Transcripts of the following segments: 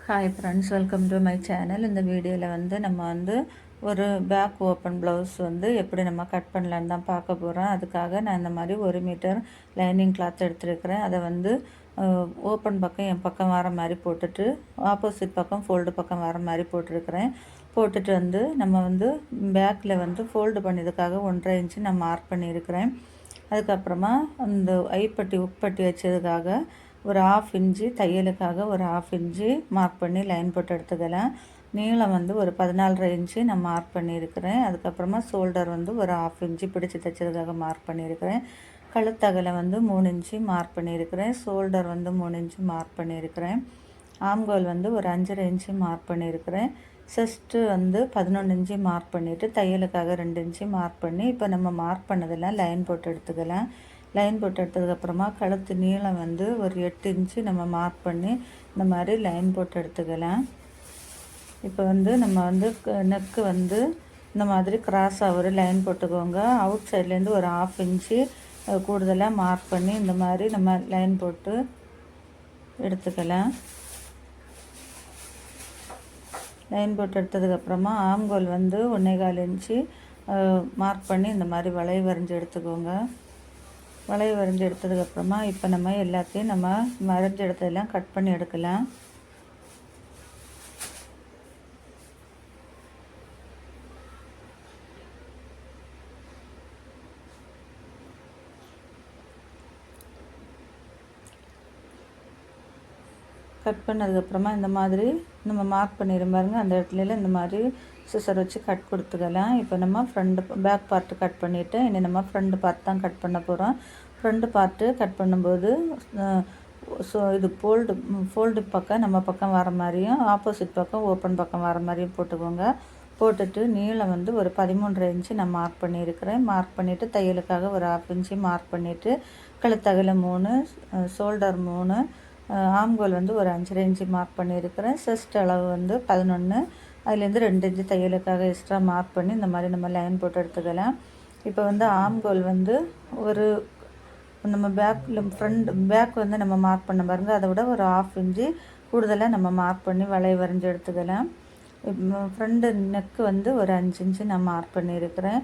Hi friends, welcome to my channel. இந்த வீடியோவில் நம்ம ஒரு பேக் ஓப்பன் ப்ளவுஸ் எப்படி நம்ம கட் பண்ணலான்னு தான் பார்க்க போகிறோம். அதுக்காக நான் இந்த மாதிரி 1 மீட்டர் லைனிங் கிளாத் எடுத்துருக்கிறேன். அதை ஓப்பன் பக்கம் என் பக்கம் வர மாதிரி போட்டுட்டு, ஆப்போசிட் பக்கம் ஃபோல்டு பக்கம் வர மாதிரி போட்டிருக்கிறேன். போட்டுட்டு நம்ம பேக்கில் ஃபோல்டு பண்ணதுக்காக 1.5 இன்ச்சு நான் மார்க் பண்ணியிருக்கிறேன். அதுக்கப்புறமா அந்த ஐப்பட்டி உட்பட்டி வச்சதுக்காக ஒரு 1/2 இன்ச்சு, தையலுக்காக ஒரு 1/2 இன்ச்சு மார்க் பண்ணி லைன் போட்டு எடுத்துக்கலாம். நீளம் ஒரு 14.5 இன்ச்சு நான் மார்க் பண்ணியிருக்கிறேன். அதுக்கப்புறமா ஷோல்டர் ஒரு 1/2 இன்ச்சு பிடிச்சி தைச்சதுக்காக மார்க் பண்ணியிருக்கிறேன். கழுத்தகலை 3 இன்ச்சு மார்க் பண்ணியிருக்கிறேன். ஷோல்டர் 3 இன்ச்சு மார்க் பண்ணியிருக்கிறேன். ஆம்கோல் ஒரு 5.5 இன்ச்சு மார்க் பண்ணியிருக்கிறேன். செஸ்ட்டு 11 இன்ச்சு மார்க் பண்ணிவிட்டு தையலுக்காக 2 இன்ச்சு மார்க் பண்ணி இப்போ நம்ம மார்க் பண்ணதெல்லாம் லைன் போட்டு எடுத்துக்கலாம். லைன் போட்டு எடுத்ததுக்கப்புறமா கழுத்து நீளம் ஒரு 8 இன்ச்சு நம்ம மார்க் பண்ணி இந்த மாதிரி லைன் போட்டு எடுத்துக்கலாம். இப்போ நம்ம நெக்கு இந்த மாதிரி கிராஸாக ஒரு லைன் போட்டுக்கோங்க. அவுட் சைட்லேருந்து ஒரு 1/2 இன்ச்சு கூடுதலாக மார்க் பண்ணி இந்த மாதிரி நம்ம லைன் போட்டு எடுத்துக்கலாம். லைன் போட்டு எடுத்ததுக்கப்புறமா ஆம்கோல் 1.25 இன்ச்சு மார்க் பண்ணி இந்த மாதிரி வளைவு வரைஞ்சி எடுத்துக்கோங்க. வளைவு வரைஞ்சி எடுத்ததுக்கப்புறமா இப்போ நம்ம எல்லாத்தையும் நம்ம வரைஞ்சி எடுத்ததெல்லாம் கட் பண்ணி எடுக்கலாம். கட் பண்ணதுக்கப்புறமா இந்த மாதிரி நம்ம மார்க் பண்ணிடும் பாருங்க, அந்த இடத்துல இந்த மாதிரி சிசர் வச்சு கட் கொடுத்துக்கலாம். இப்போ நம்ம பேக் பார்ட்டு கட் பண்ணிவிட்டு இனி நம்ம ஃப்ரண்ட் பார்ட் தான் கட் பண்ண போகிறோம். ஃப்ரண்ட் பார்ட்டு கட் பண்ணும்போது இது ஃபோல்டு பக்கம் நம்ம பக்கம் வர மாதிரியும், ஆப்போசிட் பக்கம் ஓப்பன் பக்கம் வர மாதிரியும் போட்டுக்கோங்க. போட்டுட்டு நீளம் ஒரு 13.5 இன்ச்சு நான் மார்க் பண்ணியிருக்கிறேன். மார்க் பண்ணிவிட்டு தையலுக்காக ஒரு 1/2 இன்ச்சு மார்க் பண்ணிவிட்டு கழுத்தகலை 3, ஷோல்டர் 3, ஆம்கோல் ஒரு 5.5 இன்ச்சு மார்க் பண்ணியிருக்கிறேன். செஸ்ட் அளவு 11, அதுலேருந்து 2 இன்ச்சு தையலுக்காக எக்ஸ்ட்ரா மார்க் பண்ணி இந்த மாதிரி நம்ம லைன் போட்டு எடுத்துக்கலாம். இப்போ ஆம்கோல் ஒரு நம்ம பேக் நம்ம மார்க் பண்ண பாருங்க, அதை விட ஒரு 1/2 இன்ச்சு கூடுதலாக நம்ம மார்க் பண்ணி வளைவு வரைஞ்சி எடுத்துக்கலாம். ஃப்ரண்ட் நெக்கு ஒரு 5 இன்ச்சு நான் மார்க் பண்ணியிருக்கிறேன்.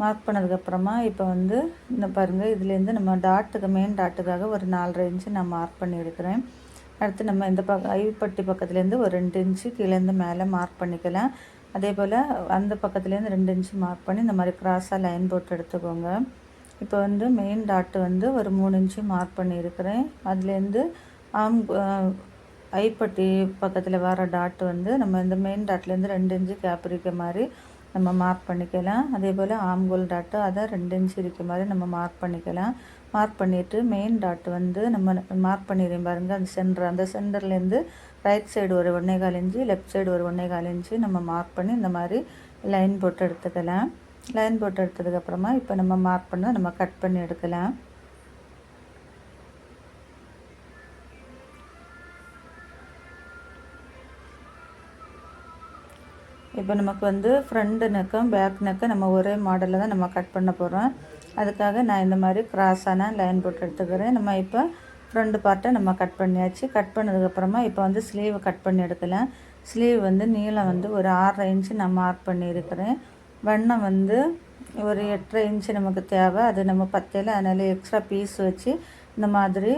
மார்க் பண்ணதுக்கப்புறமா இப்போ இந்த பாருங்கள், இதுலேருந்து நம்ம மெயின் டாட்டுக்காக ஒரு 4.5 இன்ச்சு நான் மார்க் பண்ணியிருக்கிறேன். அடுத்து நம்ம இந்த ஐப்பட்டி பக்கத்துலேருந்து ஒரு 2 இன்ச்சு கீழேருந்து மேலே மார்க் பண்ணிக்கலாம். அதே போல் அந்த பக்கத்துலேருந்து 2 இன்ச்சு மார்க் பண்ணி இந்த மாதிரி கிராஸாக லைன் போட்டு எடுத்துக்கோங்க. இப்போ மெயின் டாட்டு ஒரு 3 இன்ச்சு மார்க் பண்ணியிருக்கிறேன். அதுலேருந்து ஐப்பட்டி பக்கத்தில் வர டாட்டு நம்ம இந்த மெயின் டாட்லேருந்து 2 இன்ச்சு கேப் இருக்க மாதிரி நம்ம மார்க் பண்ணிக்கலாம். அதே போல் ஆம்கோல் டாட்டு அதை 2 இன்ச்சு இருக்க மாதிரி நம்ம மார்க் பண்ணிக்கலாம். மார்க் பண்ணிவிட்டு மெயின் டாட்டு நம்ம மார்க் பண்ணிடுறோம் பாருங்கள், அந்த சென்டர்லேருந்து ரைட் சைடு ஒரு 1.25 இன்ச்சு, லெஃப்ட் சைடு ஒரு 1.25 இன்ச்சு நம்ம மார்க் பண்ணி இந்த மாதிரி லைன் போட்டு எடுத்துக்கலாம். லைன் போட்டு எடுத்ததுக்கப்புறமா இப்போ நம்ம மார்க் பண்ண நம்ம கட் பண்ணி எடுக்கலாம். இப்போ நமக்கு ஃப்ரண்ட் நெக்கும் பேக் நெக்கும் நம்ம ஒரே மாடலில் தான் நம்ம கட் பண்ண போகிறோம். அதுக்காக நான் இந்த மாதிரி கிராஸான லைன் போட்டு எடுத்துக்கிறேன். நம்ம இப்போ ஃப்ரண்ட் பார்ட்டை நம்ம கட் பண்ணியாச்சு. கட் பண்ணதுக்கப்புறமா இப்போ ஸ்லீவ் கட் பண்ணி எடுக்கலாம். ஸ்லீவ் நீளம் ஒரு 6.5 இன்ச்சு நான் மார்க் பண்ணியிருக்கிறேன். வண்ணம் ஒரு 8.5 இன்ச்சு நமக்கு தேவை, அது நம்ம பத்தையில், அதனால் எக்ஸ்ட்ரா பீஸ் வச்சு இந்த மாதிரி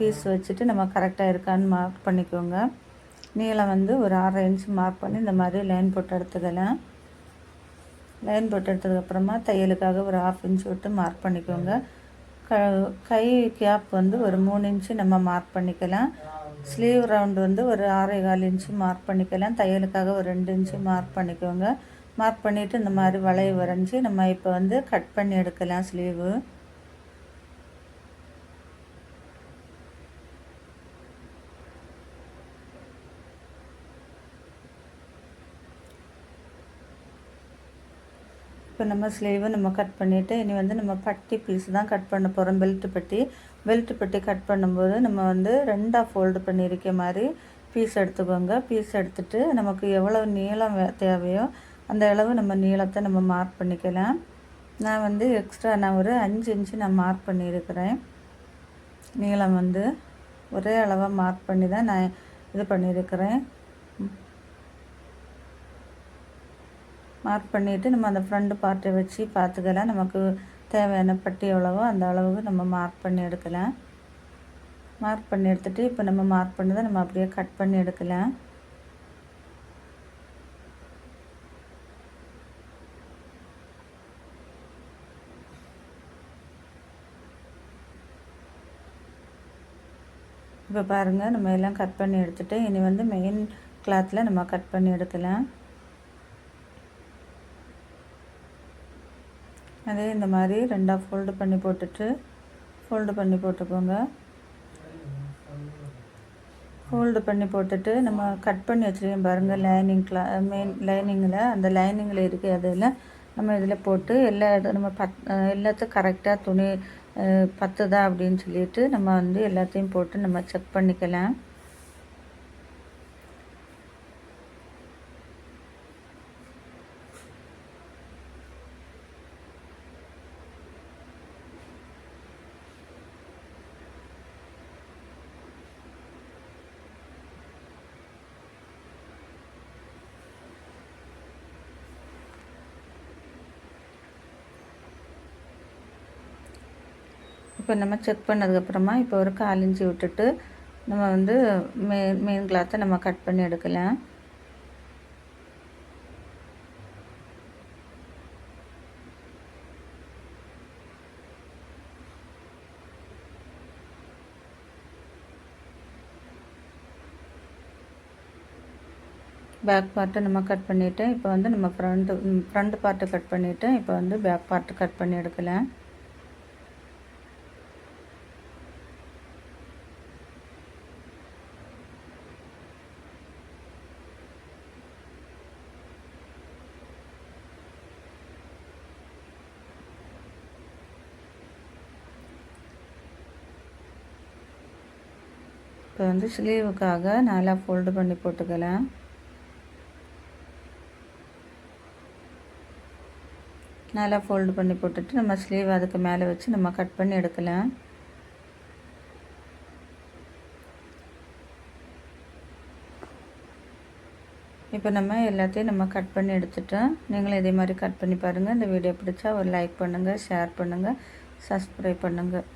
பீஸ் வச்சுட்டு நம்ம கரெக்டாக இருக்கான்னு மார்க் பண்ணிக்கோங்க. நீளம் ஒரு 6.5 இன்ச்சு மார்க் பண்ணி இந்த மாதிரி லைன் போட்டு எடுத்துக்கலாம். லைன் போட்டு எடுத்ததுக்கப்புறமா தையலுக்காக ஒரு 1/2 இன்ச்சு விட்டு மார்க் பண்ணிக்கோங்க. கை கேப் ஒரு 3 இன்ச்சு நம்ம மார்க் பண்ணிக்கலாம். ஸ்லீவ் ரவுண்டு ஒரு 6.25 இன்ச்சு மார்க் பண்ணிக்கலாம். தையலுக்காக ஒரு 2 இன்ச்சு மார்க் பண்ணிக்கோங்க. மார்க் பண்ணிவிட்டு இந்த மாதிரி வளைவு வரைஞ்சி நம்ம இப்போ கட் பண்ணி எடுக்கலாம் ஸ்லீவு. இப்போ நம்ம ஸ்லீவை நம்ம கட் பண்ணிவிட்டு இனி நம்ம பட்டி பீஸ் தான் கட் பண்ண போகிறோம். பெல்ட் பட்டி கட் பண்ணும்போது நம்ம 2ஆக ஃபோல்டு பண்ணியிருக்க மாதிரி பீஸ் எடுத்துக்கோங்க. பீஸ் எடுத்துகிட்டு நமக்கு எவ்வளோ நீளம் தேவையோ அந்த அளவு நம்ம நீளத்தை நம்ம மார்க் பண்ணிக்கலாம். நான் எக்ஸ்ட்ரா ஒரு 5 இன்ச்சு நான் மார்க் பண்ணியிருக்கிறேன். நீளம் ஒரே அளவாக மார்க் பண்ணி தான் நான் இது பண்ணியிருக்கிறேன். மார்க் பண்ணிவிட்டு நம்ம அந்த ஃப்ரண்ட் பார்ட்டை வச்சு பார்த்துக்கலாம். நமக்கு தேவையான பட்டி எவ்வளவோ அந்த அளவுக்கு நம்ம மார்க் பண்ணி எடுக்கலாம். மார்க் பண்ணி எடுத்துகிட்டு இப்போ நம்ம மார்க் பண்ணதை நம்ம அப்படியே கட் பண்ணி எடுக்கலாம். இப்போ பாருங்கள், நம்ம எல்லாம் கட் பண்ணி எடுத்துகிட்டு இனி வந்து மெயின் கிளாத்தில் நம்ம கட் பண்ணி எடுக்கலாம். அதே இந்த மாதிரி ரெண்டாக ஃபோல்டு பண்ணி போட்டுக்கோங்க. ஃபோல்டு பண்ணி போட்டுட்டு நம்ம கட் பண்ணி வச்சுருக்கோம் பாருங்கள், மெயின் லைனிங்கில் அந்த லைனிங்கில் இருக்குது அதெல்லாம் நம்ம இதில் போட்டு நம்ம எல்லாத்தையும் கரெக்டாக துணி பத்துதா அப்படின்னு சொல்லிட்டு நம்ம வந்து எல்லாத்தையும் போட்டு நம்ம செக் பண்ணிக்கலாம். இப்போ நம்ம செக் பண்ணதுக்கப்புறமா இப்போ ஒரு 1/4 இன்ச்சு விட்டுட்டு நம்ம வந்து மெயின் கிளாத்தை நம்ம கட் பண்ணி எடுக்கலாம். பேக் பார்ட்டை நம்ம கட் பண்ணிவிட்டு இப்போ வந்து நம்ம ஃப்ரண்ட் பார்ட்டை கட் பண்ணிவிட்டு இப்போ வந்து பேக் பார்ட்டு கட் பண்ணி எடுக்கலாம். இப்போ வந்து ஸ்லீவுக்காக 4 ஃபோல்டு பண்ணி போட்டுக்கலாம். நல்லா ஃபோல்டு பண்ணி போட்டுட்டு நம்ம ஸ்லீவ் அதுக்கு மேலே வச்சு நம்ம கட் பண்ணி எடுக்கலாம். இப்போ நம்ம எல்லாத்தையும் நம்ம கட் பண்ணி எடுத்துட்டோம். நீங்களும் இதே மாதிரி கட் பண்ணி பாருங்கள். இந்த வீடியோ பிடிச்சா ஒரு லைக் பண்ணுங்கள், ஷேர் பண்ணுங்கள், சப்ஸ்கிரைப் பண்ணுங்கள்.